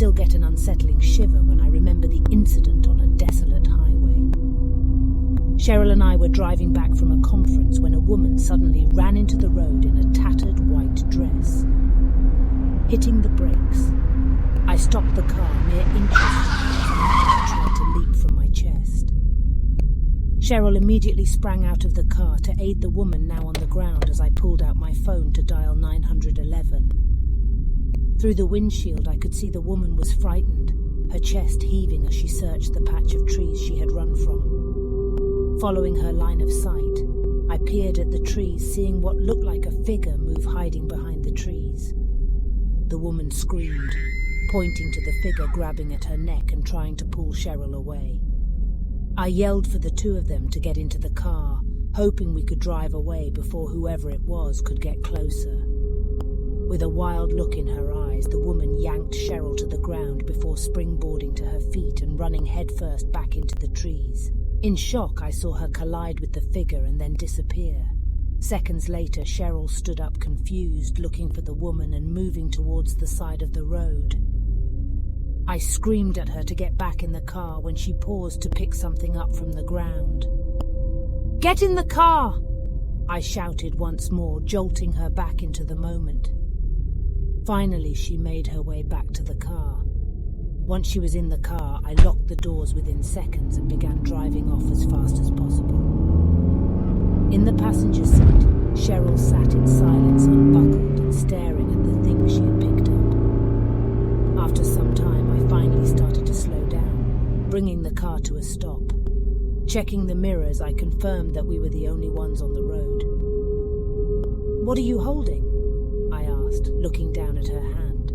still get an unsettling shiver when I remember the incident on a desolate highway. Cheryl and I were driving back from a conference when a woman suddenly ran into the road in a tattered white dress. Hitting the brakes, I stopped the car mere inches from me as I tried to leap from my chest. Cheryl immediately sprang out of the car to aid the woman now on the ground as I pulled out my phone to dial 911. Through the windshield, I could see the woman was frightened, her chest heaving as she searched the patch of trees she had run from. Following her line of sight, I peered at the trees, seeing what looked like a figure move hiding behind the trees. The woman screamed, pointing to the figure grabbing at her neck and trying to pull Cheryl away. I yelled for the two of them to get into the car, hoping we could drive away before whoever it was could get closer. With a wild look in her eyes, the woman yanked Cheryl to the ground before springboarding to her feet and running headfirst back into the trees. In shock, I saw her collide with the figure and then disappear. Seconds later, Cheryl stood up confused, looking for the woman and moving towards the side of the road. I screamed at her to get back in the car when she paused to pick something up from the ground. "Get in the car!" I shouted once more, jolting her back into the moment. Finally, she made her way back to the car. Once she was in the car, I locked the doors within seconds and began driving off as fast as possible. In the passenger seat, Cheryl sat in silence, unbuckled and staring at the thing she had picked up. After some time, I finally started to slow down, bringing the car to a stop. Checking the mirrors, I confirmed that we were the only ones on the road. "What are you holding?" I asked, looking down at her hand.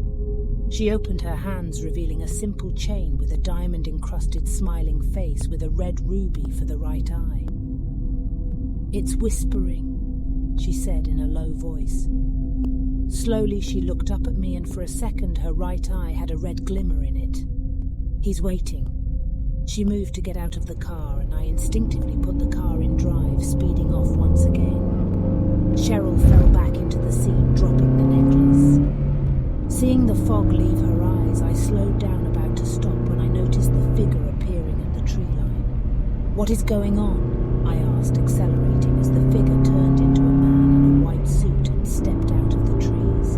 She opened her hands, revealing a simple chain with a diamond-encrusted smiling face with a red ruby for the right eye. "It's whispering," she said in a low voice. Slowly she looked up at me, and for a second her right eye had a red glimmer in it. "He's waiting." She moved to get out of the car, and I instinctively put the car in drive, speeding off once again. Cheryl fell back into the seat, dropping the necklace. Seeing the fog leave her eyes, I slowed down about to stop when I noticed the figure appearing at the tree line. "What is going on?" I asked, accelerating as the figure turned into a man in a white suit and stepped out of the trees.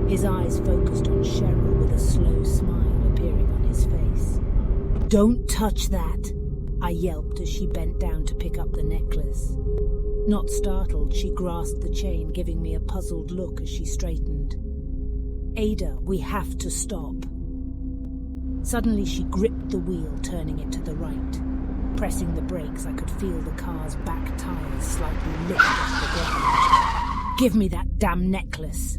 His eyes focused on Cheryl with a slow smile appearing on his face. "Don't touch that!" I yelped as she bent down to pick up the necklace. Not startled, she grasped the chain, giving me a puzzled look as she straightened. "Ada, we have to stop." Suddenly she gripped the wheel, turning it to the right. Pressing the brakes, I could feel the car's back tires slightly lift off the ground. "Give me that damn necklace!"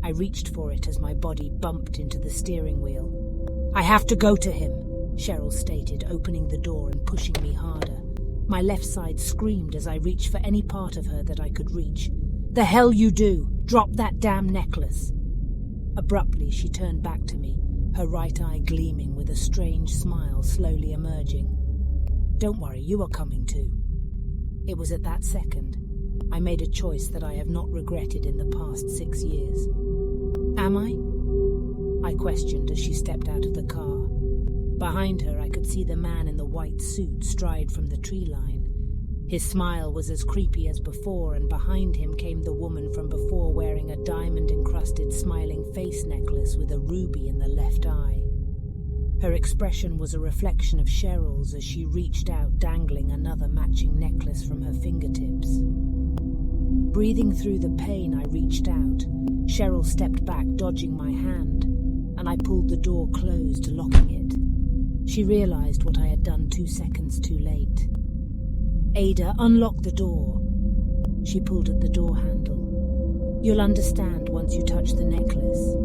I reached for it as my body bumped into the steering wheel. "I have to go to him," Cheryl stated, opening the door and pushing me harder. My left side screamed as I reached for any part of her that I could reach. "The hell you do! Drop that damn necklace!" Abruptly, she turned back to me, her right eye gleaming with a strange smile slowly emerging. "Don't worry, you are coming too." It was at that second I made a choice that I have not regretted in the past 6 years. "Am I?" I questioned as she stepped out of the car. Behind her, I could see the man in the white suit stride from the tree line. His smile was as creepy as before, and behind him came the woman from before, wearing a diamond-encrusted smiling face necklace with a ruby in the left eye. Her expression was a reflection of Cheryl's as she reached out, dangling another matching necklace from her fingertips. Breathing through the pain, I reached out. Cheryl stepped back, dodging my hand, and I pulled the door closed, locking it. She realized what I had done 2 seconds too late. "Ada, unlock the door." She pulled at the door handle. "You'll understand once you touch the necklace."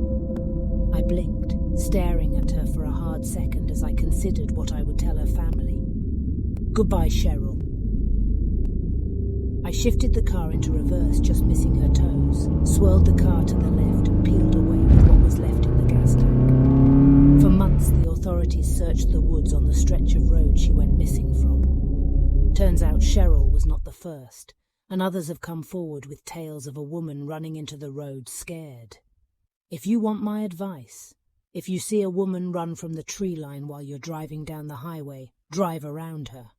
I blinked, staring at her for a hard second as I considered what I would tell her family. "Goodbye, Cheryl." I shifted the car into reverse, just missing her toes, swirled the car to the left and peeled away with what was left in the gas tank. For months, the authorities searched the woods on the stretch of road she went missing from. Turns out Cheryl was not the first, and others have come forward with tales of a woman running into the road scared. If you want my advice, If you see a woman run from the tree line while you're driving down the highway, drive around her.